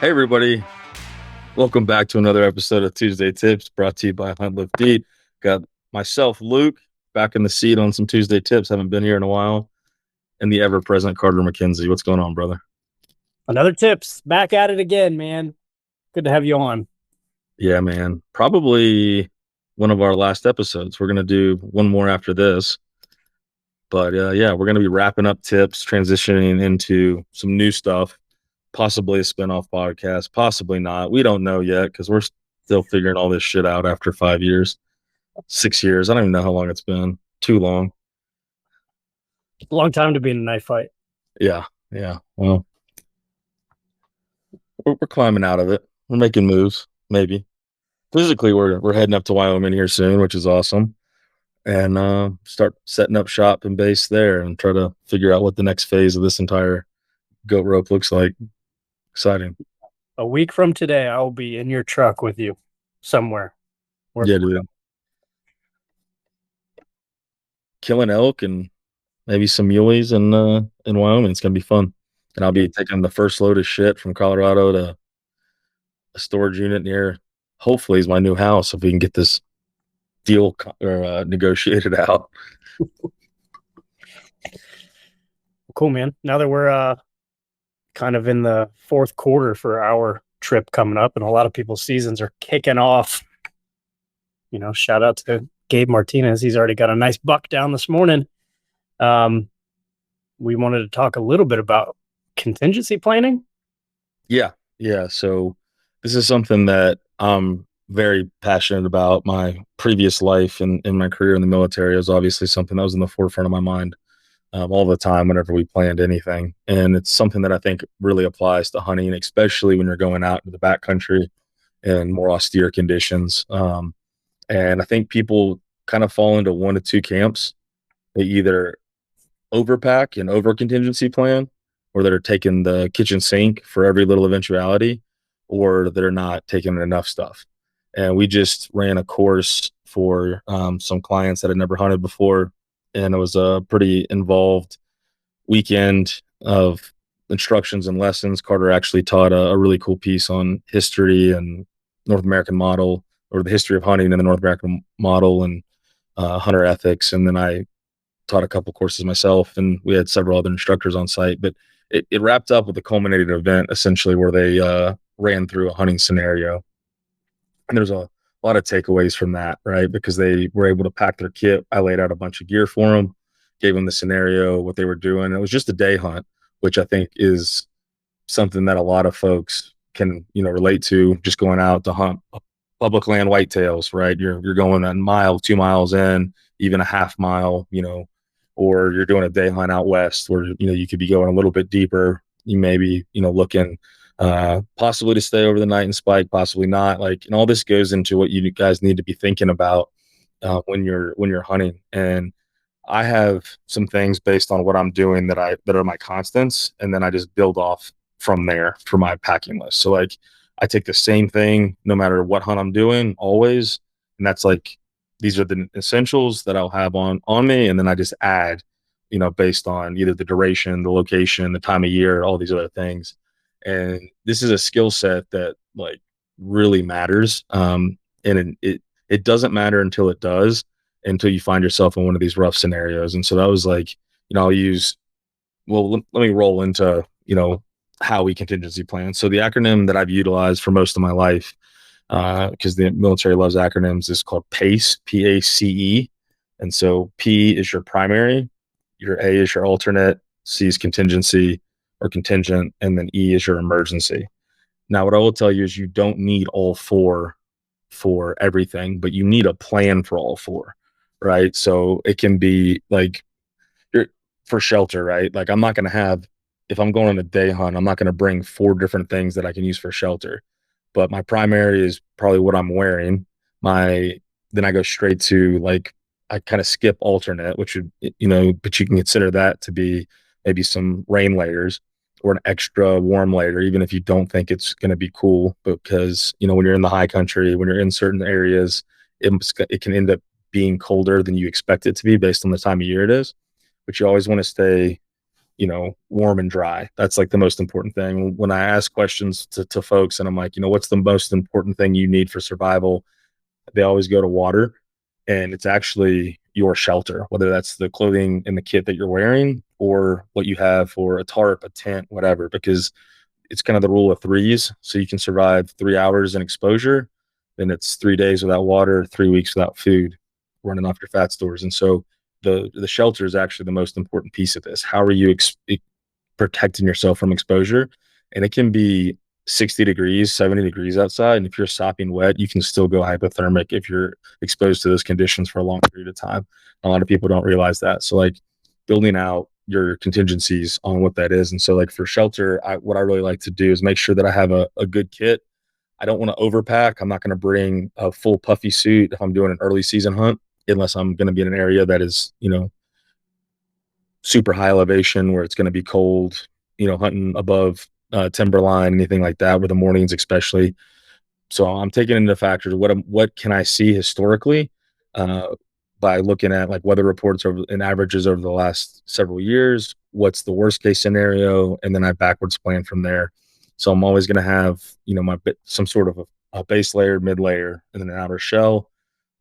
Hey everybody, welcome back to another episode of Tuesday Tips brought to you by Hunt Lift Eat. Got myself, Luke, back in the seat on some Tuesday Tips. Haven't been here in a while. And the ever-present Carter McKenzie. What's going on, brother? Another tips. Back at it again, man. Good to have you on. Yeah, man. Probably one of our last episodes. We're going to do one more after this. But yeah, we're going to be wrapping up tips, transitioning into some new stuff, possibly a spinoff podcast, possibly not. We don't know yet because we're still figuring all this shit out after 5 years, 6 years. I don't even know how long it's been. Too long. Long time to be in a knife fight. Yeah, yeah. Well, we're climbing out of it. We're making moves, maybe. Physically, we're heading up to Wyoming here soon, which is awesome. And start setting up shop and base there and try to figure out what the next phase of this entire goat rope looks like. Exciting. A week from today, I will be in your truck with you somewhere. Yeah, dude. Killing elk and maybe some muleys in Wyoming. It's gonna be fun. And I'll be taking the first load of shit from Colorado to a storage unit near, hopefully, is my new house if we can get this deal negotiated out. Cool, man. Now that we're kind of in the fourth quarter for our trip coming up, and a lot of people's seasons are kicking off. Shout out to Gabe Martinez. He's already got a nice buck down this morning. We wanted to talk a little bit about contingency planning. Yeah, yeah. So this is something that I'm very passionate about. My previous life and in my career in the military is obviously something that was in the forefront of my mind all the time whenever we planned anything. And it's something that I think really applies to hunting, especially when you're going out into the backcountry in more austere conditions. And I think people kind of fall into one of two camps. They either overpack and over contingency plan, or they're taking the kitchen sink for every little eventuality, or they're not taking enough stuff. And we just ran a course for some clients that had never hunted before, and it was a pretty involved weekend of instructions and lessons. Carter actually taught a really cool piece on history and North American model, or the history of hunting in the North American model, and hunter ethics. And then I taught a couple courses myself, and we had several other instructors on site. But it wrapped up with a culminating event, essentially, where they ran through a hunting scenario. And there's a lot of takeaways from that, right? Because they were able to pack their kit. I laid out a bunch of gear for them, gave them the scenario, what they were doing. It was just a day hunt, which I think is something that a lot of folks can, relate to, just going out to hunt public land whitetails, right? You're going a mile, 2 miles in, even a half mile, or you're doing a day hunt out west where, you could be going a little bit deeper. You may be, looking possibly to stay over the night and spike, possibly not. And all this goes into what you guys need to be thinking about when you're hunting. And I have some things based on what I'm doing that are my constants, and then I just build off from there for my packing list. So I take the same thing no matter what hunt I'm doing always, and that's these are the essentials that I'll have on me, and then I just add, based on either the duration, the location, the time of year, all these other things. And this is a skill set that really matters. And it doesn't matter until it does, until you find yourself in one of these rough scenarios. And so that was I'll use, well, let me roll into, how we contingency plan. So the acronym that I've utilized for most of my life, because the military loves acronyms, is called PACE, P-A-C-E. And so P is your primary, your A is your alternate, C is contingency or contingent, and then E is your emergency. Now, what I will tell you is you don't need all four for everything, but you need a plan for all four, right? So it can be you're for shelter, right? I'm not going to have, if I'm going on a day hunt, I'm not going to bring four different things that I can use for shelter. But my primary is probably what I'm wearing. Then I go straight to I kind of skip alternate, which would, but you can consider that to be maybe some rain layers or an extra warm layer, even if you don't think it's going to be cool, because, when you're in the high country, when you're in certain areas, it can end up being colder than you expect it to be based on the time of year it is. But you always want to stay, warm and dry. That's like the most important thing. When I ask questions to folks and I'm like, what's the most important thing you need for survival? They always go to water, and it's actually your shelter, whether that's the clothing and the kit that you're wearing or what you have for a tarp, a tent, whatever, because it's kind of the rule of threes. So you can survive 3 hours in exposure, then it's 3 days without water, 3 weeks without food, running off your fat stores. And so the shelter is actually the most important piece of this. How are you protecting yourself from exposure? And it can be 60 degrees, 70 degrees outside. And if you're sopping wet, you can still go hypothermic if you're exposed to those conditions for a long period of time. A lot of people don't realize that. So, like, building out your contingencies on what that is. And so, like, for shelter, what I really like to do is make sure that I have a good kit. I don't want to overpack. I'm not going to bring a full puffy suit if I'm doing an early season hunt, unless I'm going to be in an area that is, super high elevation where it's going to be cold, hunting above timberline, anything like that, with the mornings especially. So I'm taking into factors what can I see historically, uh, by looking at like weather reports over and averages over the last several years. What's the worst case scenario, and then I backwards plan from there. So I'm always going to have my some sort of a base layer, mid layer, and then an outer shell,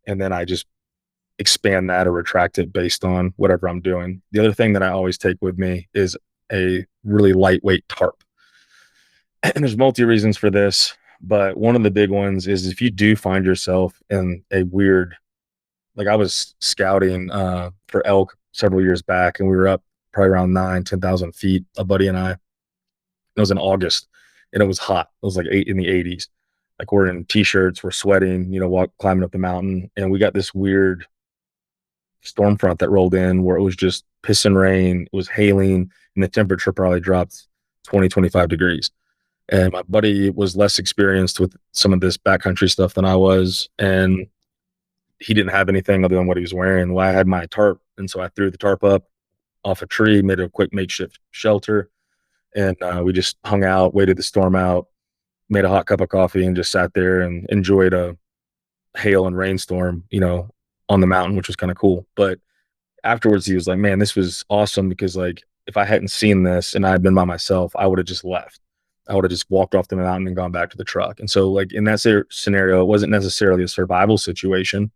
and then I just expand that or retract it based on whatever I'm doing. The other thing that I always take with me is a really lightweight tarp. And there's multi reasons for this, but one of the big ones is if you do find yourself in a weird, like I was scouting for elk several years back, and we were up probably around 9, 10,000 feet, a buddy and I. It was in August, and it was hot. It was like in the 80s. Like, we're in t-shirts, we're sweating, climbing up the mountain, and we got this weird storm front that rolled in where it was just pissing rain, it was hailing, and the temperature probably dropped 20, 25 degrees. And my buddy was less experienced with some of this backcountry stuff than I was, and he didn't have anything other than what he was wearing. Well, I had my tarp, and so I threw the tarp up off a tree, made a quick makeshift shelter, and we just hung out, waited the storm out, made a hot cup of coffee, and just sat there and enjoyed a hail and rainstorm, on the mountain, which was kind of cool. But afterwards, he was like, "Man, this was awesome," because, like, if I hadn't seen this and I had been by myself, I would have just left. I would have just walked off the mountain and gone back to the truck. And so, like, in that scenario, it wasn't necessarily a survival situation.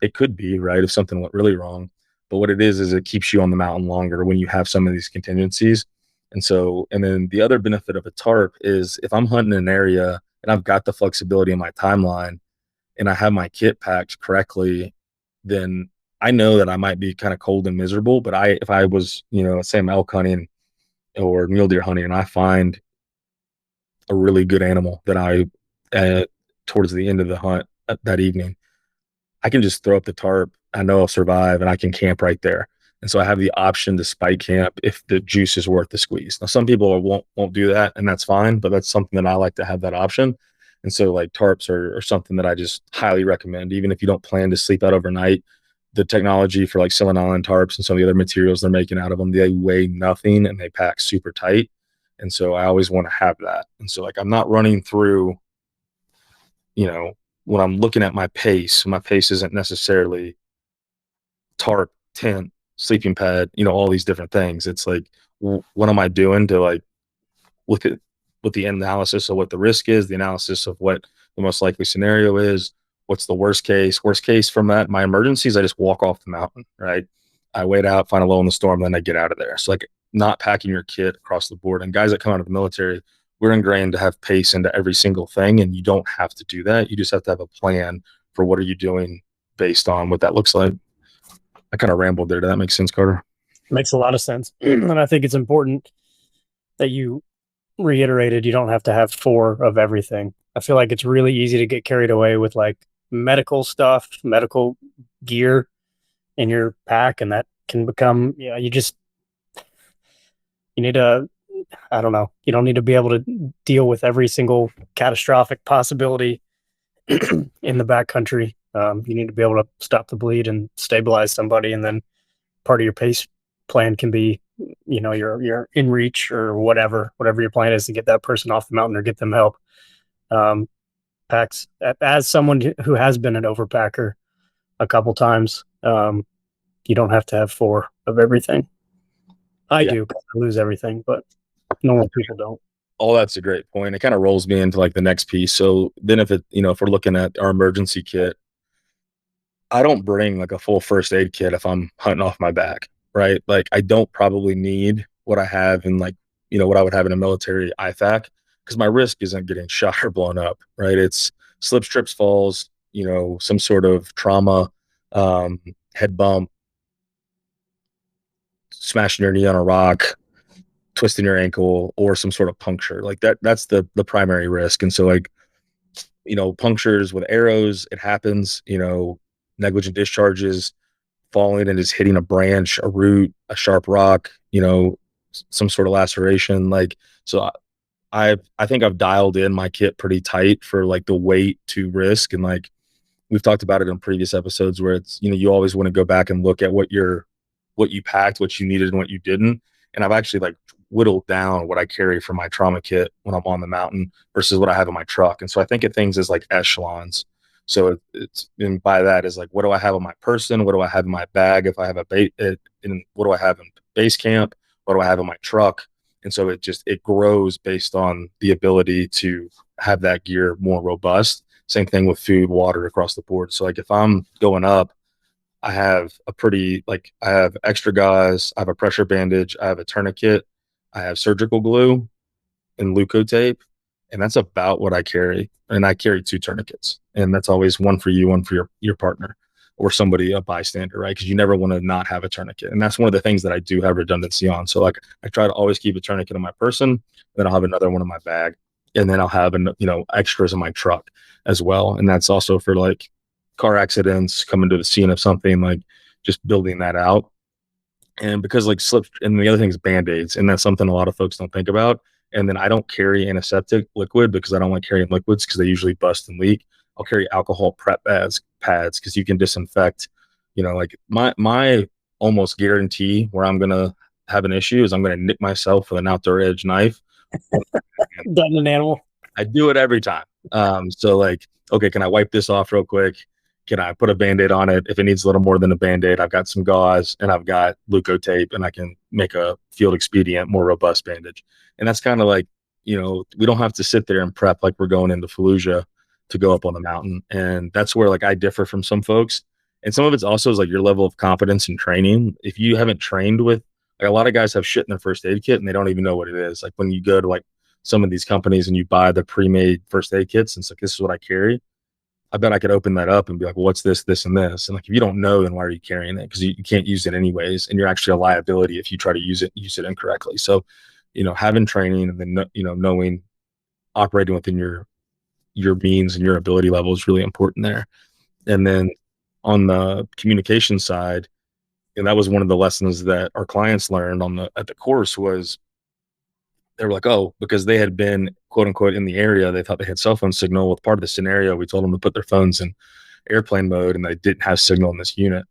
It could be, right, if something went really wrong. But what it is it keeps you on the mountain longer when you have some of these contingencies. And so, and then the other benefit of a tarp is if I'm hunting an area and I've got the flexibility in my timeline and I have my kit packed correctly, then I know that I might be kind of cold and miserable. But if I was, say I'm elk hunting or mule deer hunting, and I find a really good animal that towards the end of the hunt that evening, I can just throw up the tarp. I know I'll survive, and I can camp right there. And so I have the option to spike camp if the juice is worth the squeeze. Now, some people won't do that, and that's fine, but that's something that I like to have that option. And so, like, tarps are something that I just highly recommend, even if you don't plan to sleep out overnight. The technology for like Silent tarps and some of the other materials they're making out of them, they weigh nothing and they pack super tight. And so I always want to have that. And so, like, I'm not running through, when I'm looking at my pace isn't necessarily tarp, tent, sleeping pad, all these different things. It's like, what am I doing to, like, look at what the analysis of what the risk is, the analysis of what the most likely scenario is, what's the worst case. Worst case from that, my emergencies, I just walk off the mountain, right? I wait out, find a lull in the storm, then I get out of there. So, like, not packing your kit across the board. And guys that come out of the military, we're ingrained to have pace into every single thing, and you don't have to do that. You just have to have a plan for what are you doing based on what that looks like. I kind of rambled there. Does that make sense, Carter? Makes a lot of sense. And I think it's important that you reiterated you don't have to have 4 of everything. I feel like it's really easy to get carried away with like medical stuff, medical gear in your pack, and that can become, you need to, I don't know, you don't need to be able to deal with every single catastrophic possibility in the backcountry. You need to be able to stop the bleed and stabilize somebody, and then part of your pace plan can be, your in reach or whatever your plan is to get that person off the mountain or get them help. Packs, as someone who has been an overpacker a couple times, you don't have to have 4 of everything. I Yeah. do 'cause I lose everything, but normal people don't. Oh, that's a great point. It kind of rolls me into like the next piece. So then if it, if we're looking at our emergency kit, I don't bring like a full first aid kit if I'm hunting off my back, right? Like I don't probably need what I have in like, what I would have in a military IFAC because my risk isn't getting shot or blown up, right? It's slips, trips, falls, some sort of trauma, um, head bump, smashing your knee on a rock, twisting your ankle, or some sort of puncture. Like that's the primary risk. And so like, punctures with arrows, it happens, negligent discharges, falling and just hitting a branch, a root, a sharp rock, some sort of laceration. Like, so I think I've dialed in my kit pretty tight for like the weight to risk. And like, we've talked about it in previous episodes where it's, you always want to go back and look at what you packed, what you needed and what you didn't. And I've actually like whittled down what I carry for my trauma kit when I'm on the mountain versus what I have in my truck. And so I think of things as like echelons. So it's and by that is like, what do I have on my person? What do I have in my bag? If I have a bait, and what do I have in base camp? What do I have in my truck? And so it grows based on the ability to have that gear more robust. Same thing with food, water across the board. So like if I'm going up, I have extra gauze, I have a pressure bandage, I have a tourniquet, I have surgical glue and leukotape, and that's about what I carry. And I carry two tourniquets, and that's always one for you, one for your partner or somebody, a bystander, right? Because you never want to not have a tourniquet, and that's one of the things that I do have redundancy on. So like I try to always keep a tourniquet in my person, then I'll have another one in my bag, and then I'll have extras in my truck as well, and that's also for like car accidents, coming to the scene of something, like just building that out. And because like slip, and the other thing is band-aids, and that's something a lot of folks don't think about. And then I don't carry antiseptic liquid because I don't like carrying liquids because they usually bust and leak. I'll carry alcohol prep pads because you can disinfect. Like my almost guarantee where I'm gonna have an issue is I'm gonna nick myself with an outdoor edge knife. Done an animal. I do it every time. So like, okay, can I wipe this off real quick? Can I put a band-aid on it? If it needs a little more than a band-aid, I've got some gauze and I've got leukotape, and I can make a field expedient, more robust bandage. And that's kind of like, we don't have to sit there and prep like we're going into Fallujah to go up on the mountain. And that's where like I differ from some folks. And some of it's also is like your level of competence and training. If you haven't trained with, like, a lot of guys have shit in their first aid kit and they don't even know what it is. Like when you go to like some of these companies and you buy the pre-made first aid kits and it's like, this is what I carry. I bet I could open that up and be like, well, what's this, this, and this? And like, if you don't know, then why are you carrying it? Because you can't use it anyways. And you're actually a liability if you try to use it incorrectly. So, having training and then, knowing, operating within your means and your ability level is really important there. And then on the communication side, and that was one of the lessons that our clients learned at the course was they were like, oh, because they had been quote unquote in the area, they thought they had cell phone signal. With part of the scenario, we told them to put their phones in airplane mode and they didn't have signal in this unit.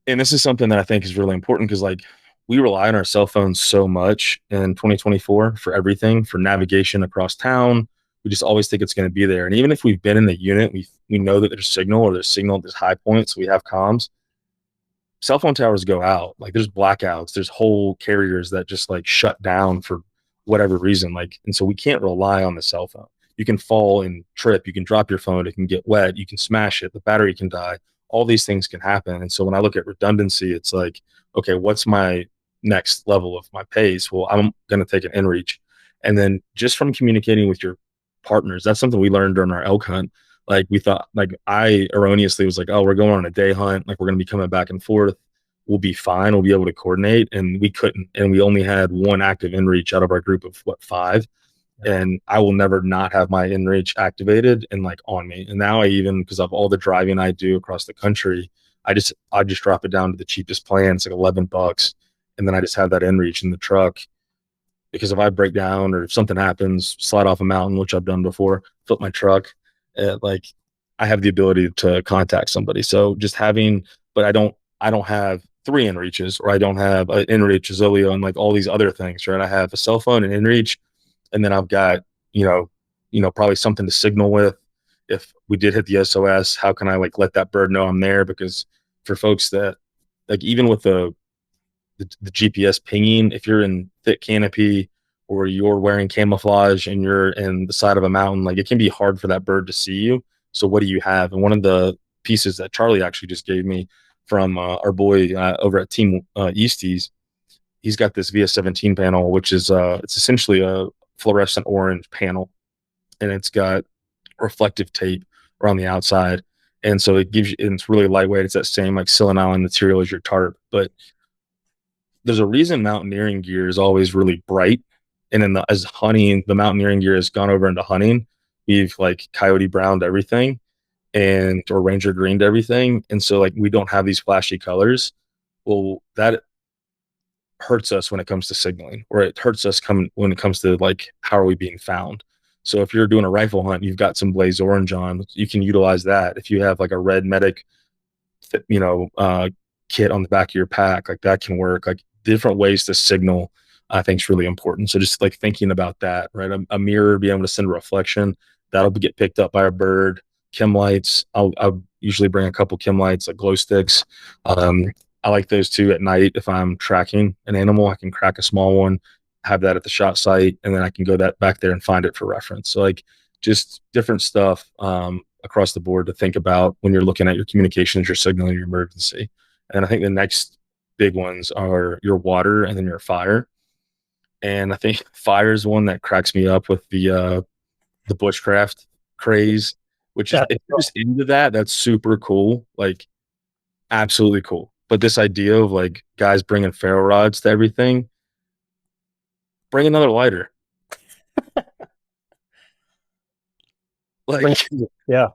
And this is something that I think is really important because like we rely on our cell phones so much in 2024 for everything, for navigation across town. We just always think it's going to be there. And even if we've been in the unit, we know that there's signal or there's signal at this high point, so we have comms. Cell phone towers go out. Like there's blackouts, there's whole carriers that just like shut down for whatever reason. Like, and so we can't rely on the cell phone. You can fall and trip, you can drop your phone, it can get wet, you can smash it, the battery can die. All these things can happen. And so when I look at redundancy, it's like, okay, what's my next level of my pace? Well, I'm going to take an inReach. And then just from communicating with your partners, that's something we learned during our elk hunt. Like we thought, like I erroneously was like, oh, we're going on a day hunt, like we're going to be coming back and forth, we'll be fine, we'll be able to coordinate. And we couldn't, and we only had one active inReach out of our group of what, five. And I will never not have my inReach activated and like on me. And now I even, because of all the driving I do across the country, I just drop it down to the cheapest plan. It's like $11, and then I just have that inReach in the truck, because if I break down or if something happens, slide off a mountain, which I've done before, flip my truck, like I have the ability to contact somebody. So just having, but I don't have three inReaches, or I don't have an inReach, Zilio, and like all these other things, right? I have a cell phone and inReach, and then I've got, probably something to signal with. If we did hit the SOS, how can I like let that bird know I'm there? Because for folks that like, even with the GPS pinging. If you're in thick canopy or you're wearing camouflage and you're in the side of a mountain, like it can be hard for that bird to see you. So what do you have? And one of the pieces that Charlie actually just gave me from our boy over at Team Easties, he's got this VS17 panel, which is it's essentially a fluorescent orange panel, and it's got reflective tape around the outside. And so it gives you, and it's really lightweight. It's that same like silicone material as your tarp, but there's a reason mountaineering gear is always really bright. And then as hunting, the mountaineering gear has gone over into hunting. We've like coyote browned everything and or ranger greened everything. And so like we don't have these flashy colors. Well, that hurts us when it comes to signaling, or it hurts us when it comes to like how are we being found. So if you're doing a rifle hunt, you've got some blaze orange on, you can utilize that. If you have like a red medic, you know, kit on the back of your pack, like that can work. Like different ways to signal, I think is really important. So just like thinking about that, right? A mirror, being able to send a reflection, that'll get picked up by a bird. Chem lights, I'll usually bring a couple chem lights, like glow sticks. I like those too at night. If I'm tracking an animal, I can crack a small one, have that at the shot site, and then I can go that back there and find it for reference. So like just different stuff across the board to think about when you're looking at your communications, your signal, your emergency. And I think the next big ones are your water and then your fire. And I think fire is one that cracks me up with the bushcraft craze, which is Yeah. if you're just into that, that's super cool. Like absolutely cool. But this idea of like guys bringing ferro rods to everything, bring another lighter. Like Yeah.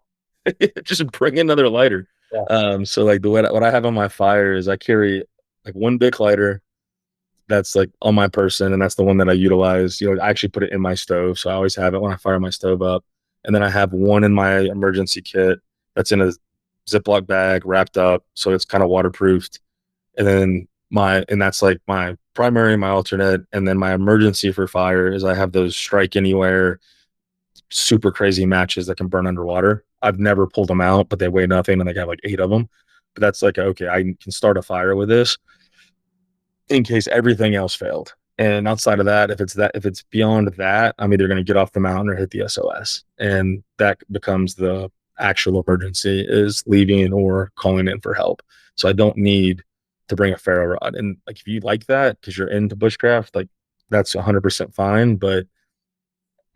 just bring another lighter. Yeah. So like the way what I have on my fire is I carry like one big lighter that's like on my person, and that's the one that I utilize. You know, I actually put it in my stove, so I always have it when I fire my stove up. And then I have one in my emergency kit that's in a Ziploc bag wrapped up, so it's kind of waterproofed. And then that's like my primary, my alternate, and then my emergency for fire is I have those strike anywhere super crazy matches that can burn underwater. I've never pulled them out, but they weigh nothing and they have like 8 of them. But that's like, okay, I can start a fire with this in case everything else failed. And outside of that, if it's beyond that, I'm either going to get off the mountain or hit the SOS. And that becomes the actual emergency, is leaving or calling in for help. So I don't need to bring a ferro rod. And like, if you like that, cause you're into bushcraft, like that's 100% fine. But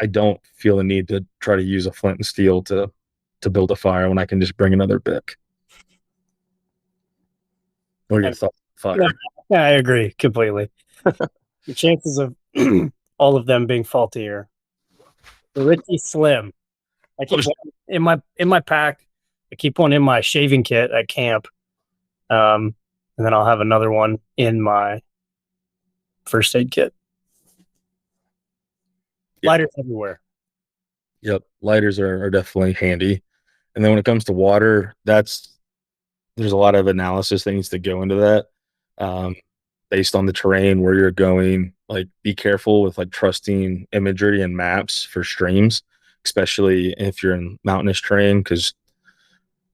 I don't feel the need to try to use a flint and steel to build a fire when I can just bring another bic. What are your thoughts on Yeah, fire? yeah, I agree completely. The chances of all of them being faulty are pretty slim. I keep one in my pack. I keep one in my shaving kit at camp, and then I'll have another one in my first aid kit. Yeah. Lighters everywhere. Yep. Lighters are definitely handy. And then when it comes to water, there's a lot of analysis that needs to go into that. Um, Based on the terrain, where you're going, like be careful with like trusting imagery and maps for streams, especially if you're in mountainous terrain, because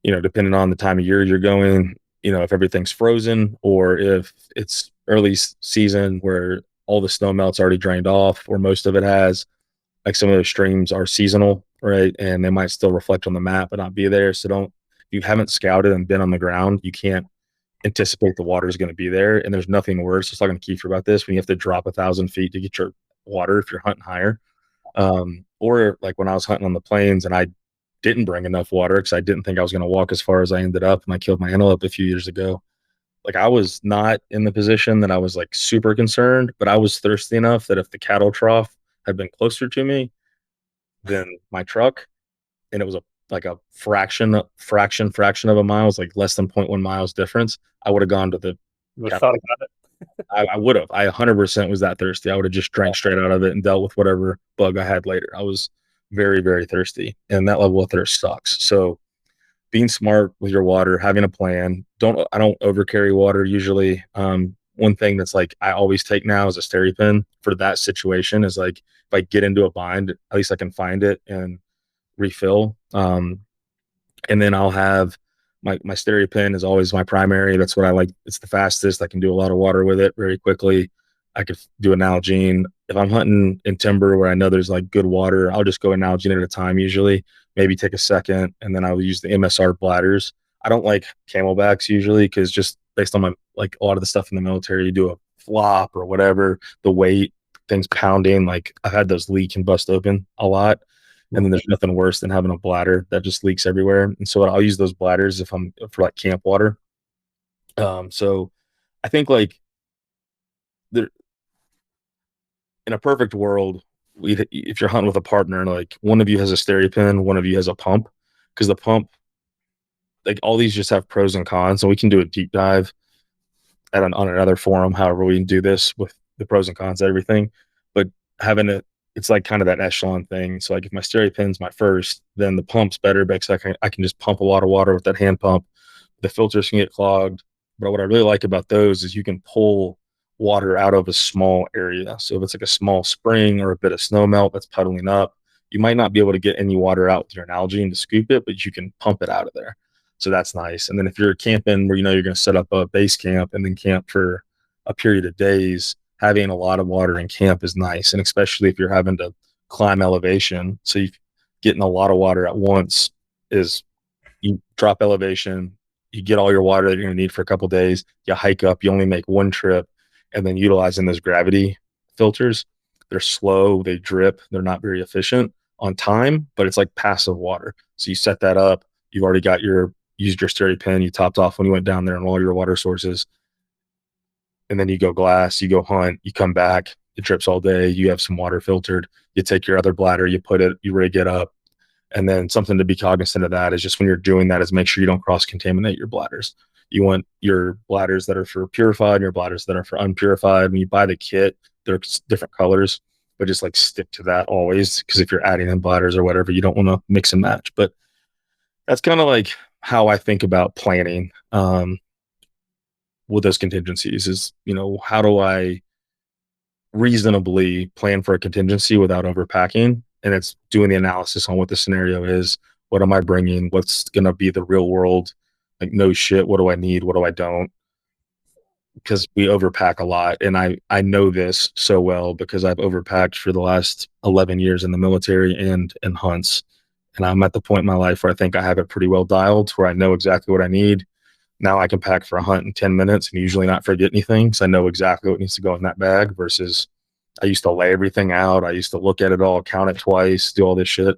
you know, depending on the time of year you're going, you know, if everything's frozen or if it's early season where all the snow melt's already drained off or most of it has, like some of those streams are seasonal, right? And they might still reflect on the map but not be there. So don't, if you haven't scouted and been on the ground, you can't anticipate the water is going to be there. And there's nothing worse. I was talking to Kiefer about this, when you have to drop 1,000 feet to get your water if you're hunting higher. Or like when I was hunting on the plains and I didn't bring enough water because I didn't think I was going to walk as far as I ended up, and I killed my antelope a few years ago. Like I was not in the position that I was like super concerned, but I was thirsty enough that if the cattle trough had been closer to me than my truck, and it was a like a fraction of a mile, was like less than 0.1 miles difference, I would have gone to the You would have cattle. thought about it. I would have. I 100% was that thirsty. I would have just drank straight out of it and dealt with whatever bug I had later. I was very, very thirsty, and that level of thirst sucks. So being smart with your water, having a plan. I don't over carry water usually. One thing that's like I always take now is a SteriPen for that situation, is like if I get into a bind, at least I can find it and refill. And then I'll have My stereo pin is always my primary. That's what I like. It's the fastest. I can do a lot of water with it very quickly. I could do an Nalgene. If I'm hunting in timber where I know there's like good water, I'll just go a Nalgene at a time usually. Maybe take a second, and then I'll use the MSR bladders. I don't like camelbacks usually because just based on my like a lot of the stuff in the military, you do a flop or whatever, the weight, things pounding. Like I've had those leak and bust open a lot. And then there's nothing worse than having a bladder that just leaks everywhere. And so I'll use those bladders if I'm for like camp water. So I think like there, in a perfect world, if you're hunting with a partner, like one of you has a stereo pin, one of you has a pump, because the pump, like all these just have pros and cons, and we can do a deep dive on another forum. However, we can do this with the pros and cons of everything. But having it, it's like kind of that echelon thing. So like if my stereo pin's my first, then the pump's better because I can just pump a lot of water with that hand pump. The filters can get clogged. But what I really like about those is you can pull water out of a small area. So if it's like a small spring or a bit of snow melt that's puddling up, you might not be able to get any water out with your Nalgene to scoop it, but you can pump it out of there. So that's nice. And then if you're camping where you know you're going to set up a base camp and then camp for a period of days, having a lot of water in camp is nice. And especially if you're having to climb elevation. So you getting a lot of water at once is you drop elevation, you get all your water that you're going to need for a couple of days, you hike up, you only make one trip, and then utilizing those gravity filters. They're slow, they drip, they're not very efficient on time, but it's like passive water. So you set that up, you've already got used your stereo pin, you topped off when you went down there and all your water sources, and then you go glass, you go hunt, you come back, it drips all day, you have some water filtered, you take your other bladder, you rig it up. And then something to be cognizant of that is just when you're doing that is make sure you don't cross contaminate your bladders. You want your bladders that are for purified and your bladders that are for unpurified. When you buy the kit, they're different colors, but just like stick to that always. Because if you're adding in bladders or whatever, you don't want to mix and match. But that's kind of like how I think about planning with those contingencies is, how do I reasonably plan for a contingency without overpacking? And it's doing the analysis on what the scenario is. What am I bringing? What's going to be the real world? Like, no shit. What do I need? What do I don't? Because we overpack a lot. And I know this so well because I've overpacked for the last 11 years in the military and in hunts. And I'm at the point in my life where I think I have it pretty well dialed where I know exactly what I need. Now I can pack for a hunt in 10 minutes and usually not forget anything because I know exactly what needs to go in that bag versus I used to lay everything out. I used to look at it all, count it twice, do all this shit.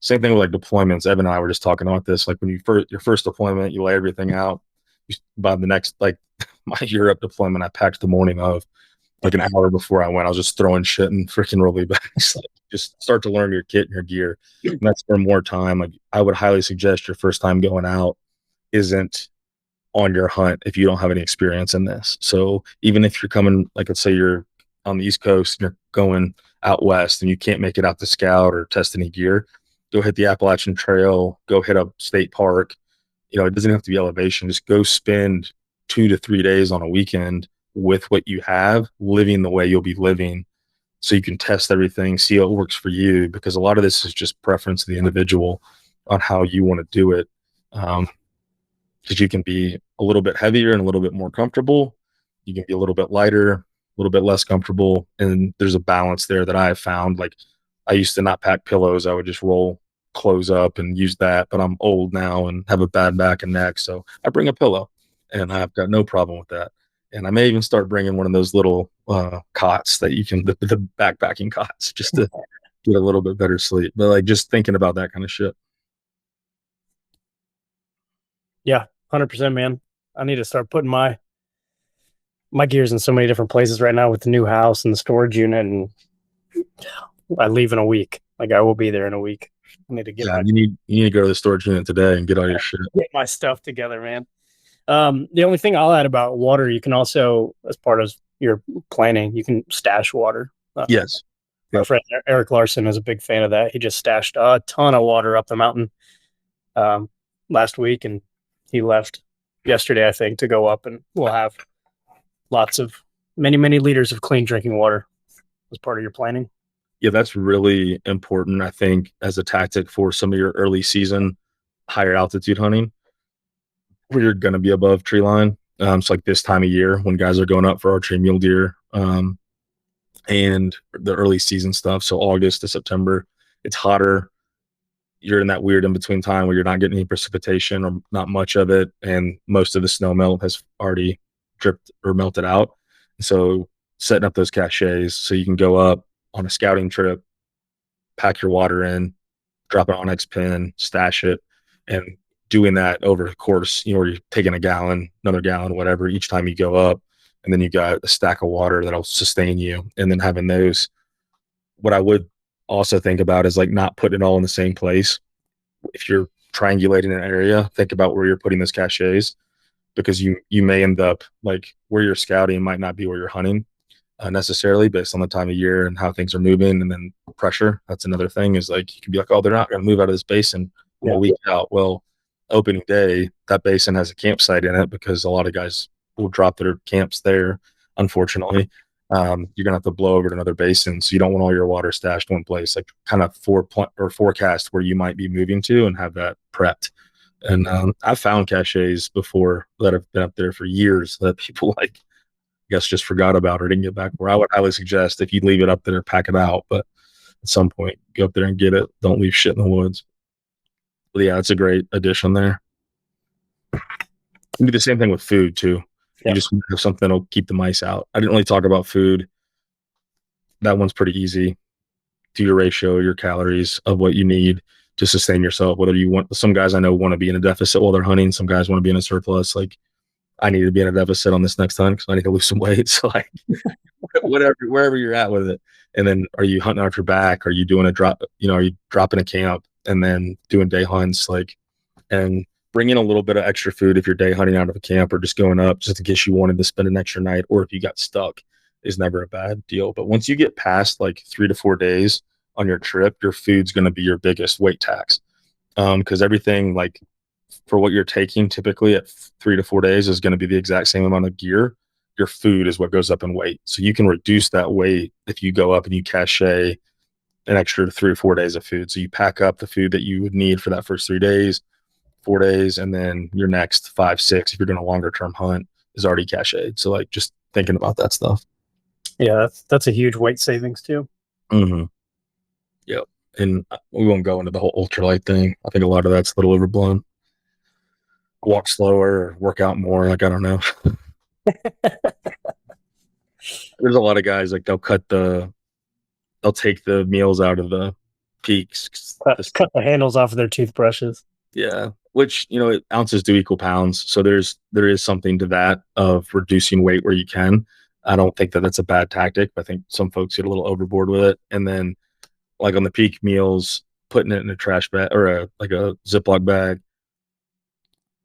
Same thing with like deployments. Evan and I were just talking about this. Like when your first deployment, you lay everything out. By the next, like my Europe deployment, I packed the morning of, like an hour before I went. I was just throwing shit in freaking rolly bags. Like, just start to learn your kit and your gear. And that's for more time. Like I would highly suggest your first time going out isn't on your hunt if you don't have any experience in this. So even if you're coming, like let's say you're on the East Coast and you're going out west and you can't make it out to scout or test any gear, go hit the Appalachian Trail, go hit a state park. It doesn't have to be elevation. Just go spend 2 to 3 days on a weekend with what you have, living the way you'll be living so you can test everything, see how it works for you, because a lot of this is just preference of the individual on how you want to do it. Because you can be a little bit heavier and a little bit more comfortable. You can be a little bit lighter, a little bit less comfortable. And there's a balance there that I have found. Like I used to not pack pillows. I would just roll clothes up and use that. But I'm old now and have a bad back and neck. So I bring a pillow and I've got no problem with that. And I may even start bringing one of those little cots that you can, the backpacking cots, just to get a little bit better sleep. But like just thinking about that kind of shit. Yeah, 100%, man. I need to start putting my gears in so many different places right now with the new house and the storage unit, and I leave in a week. Like I will be there in a week. I need to get You need to go to the storage unit today and get all your shit. get my stuff together, man. The only thing I'll add about water, you can also, as part of your planning, you can stash water. Yes. My friend Eric Larson is a big fan of that. He just stashed a ton of water up the mountain last week, and he left yesterday, I think, to go up, and we'll have many liters of clean drinking water as part of your planning. Yeah, that's really important, I think, as a tactic for some of your early season higher altitude hunting. where you're going to be above tree line. It's like this time of year when guys are going up for archery mule deer, and the early season stuff. So August to September, it's hotter. You're in that weird in between time where you're not getting any precipitation or not much of it, and most of the snow melt has already dripped or melted out. So setting up those caches so you can go up on a scouting trip, pack your water in, drop it on X pin, stash it, and doing that over the course, where you're taking a gallon, another gallon, whatever, each time you go up. And then you got a stack of water that'll sustain you. And then having those, what I would also think about is like not putting it all in the same place. If you're triangulating an area, think about where you're putting those caches, because you may end up like where you're scouting might not be where you're hunting necessarily, based on the time of year and how things are moving. And then pressure, that's another thing, is like you can be like, oh, they're not going to move out of this basin a week out. Well, opening day, that basin has a campsite in it because a lot of guys will drop their camps there, unfortunately. You're gonna have to blow over to another basin, so you don't want all your water stashed in one place. Like kind of forecast where you might be moving to and have that prepped. And I've found caches before that have been up there for years that people like, I guess, just forgot about or didn't get back. Where I would highly suggest, if you leave it up there, pack it out, but at some point go up there and get it. Don't leave shit in the woods. But yeah, it's a great addition there. You do the same thing with food too. You just have something that'll keep the mice out. I didn't really talk about food. That one's pretty easy. Do your ratio, your calories of what you need to sustain yourself. Whether you want, some guys I know want to be in a deficit while they're hunting. Some guys want to be in a surplus. Like I need to be in a deficit on this next hunt because I need to lose some weight. So like whatever, wherever you're at with it. And then are you hunting off your back? Are you doing a drop? Are you dropping a camp and then doing day hunts? And bring in a little bit of extra food if you're day hunting out of a camp or just going up just in case you wanted to spend an extra night, or if you got stuck, is never a bad deal. But once you get past like 3 to 4 days on your trip, your food's going to be your biggest weight tax. Because everything like for what you're taking typically at 3 to 4 days is going to be the exact same amount of gear. Your food is what goes up in weight. So you can reduce that weight if you go up and you cache an extra 3 or 4 days of food. So you pack up the food that you would need for that first 3 days, 4 days, and then your next 5, 6, if you're doing a longer term hunt, is already cached. So like just thinking about that stuff. Yeah, that's a huge weight savings too. Mm-hmm. Yep. And we won't go into the whole ultralight thing. I think a lot of that's a little overblown. Walk slower or work out more. Like, I don't know. There's a lot of guys like they'll take the meals out of the peaks. Cut the handles off of their toothbrushes. Yeah, which ounces do equal pounds, so there is something to that of reducing weight where you can. I don't think that that's a bad tactic. I think some folks get a little overboard with it, and then like on the peak meals, putting it in a trash bag or a Ziploc bag.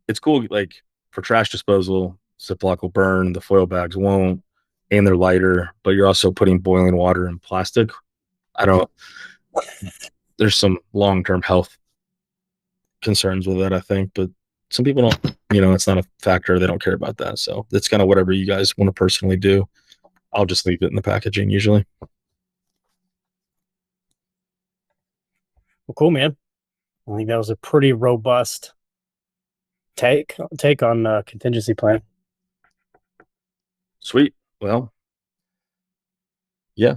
It's cool, like for trash disposal, Ziploc will burn, the foil bags won't, and they're lighter. But you're also putting boiling water in plastic. There's some long-term health concerns with it, I think, but some people don't, it's not a factor. They don't care about that. So it's kind of whatever you guys want to personally do. I'll just leave it in the packaging usually. Well, cool, man. I think that was a pretty robust take on contingency plan. Sweet. Well, yeah.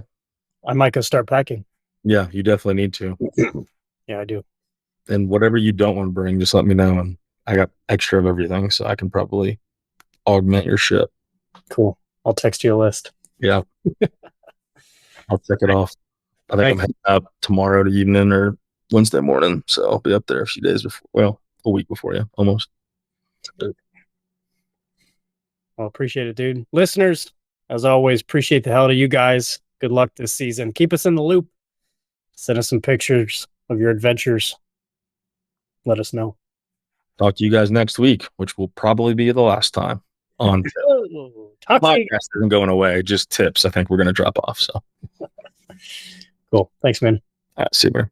I might go start packing. Yeah, you definitely need to. Yeah, I do. And whatever you don't want to bring, just let me know. And I got extra of everything, so I can probably augment your ship. Cool. I'll text you a list. Yeah. I'll check it off. I think I'm heading up tomorrow to evening or Wednesday morning. So I'll be up there a few days before, well, a week before you, almost. Well, appreciate it, dude. Listeners, as always, appreciate the hell out of you guys. Good luck this season. Keep us in the loop. Send us some pictures of your adventures. Let us know. Talk to you guys next week, which will probably be the last time on podcast isn't going away, just tips. I think we're going to drop off. So cool. Thanks, man. All right, see you, man.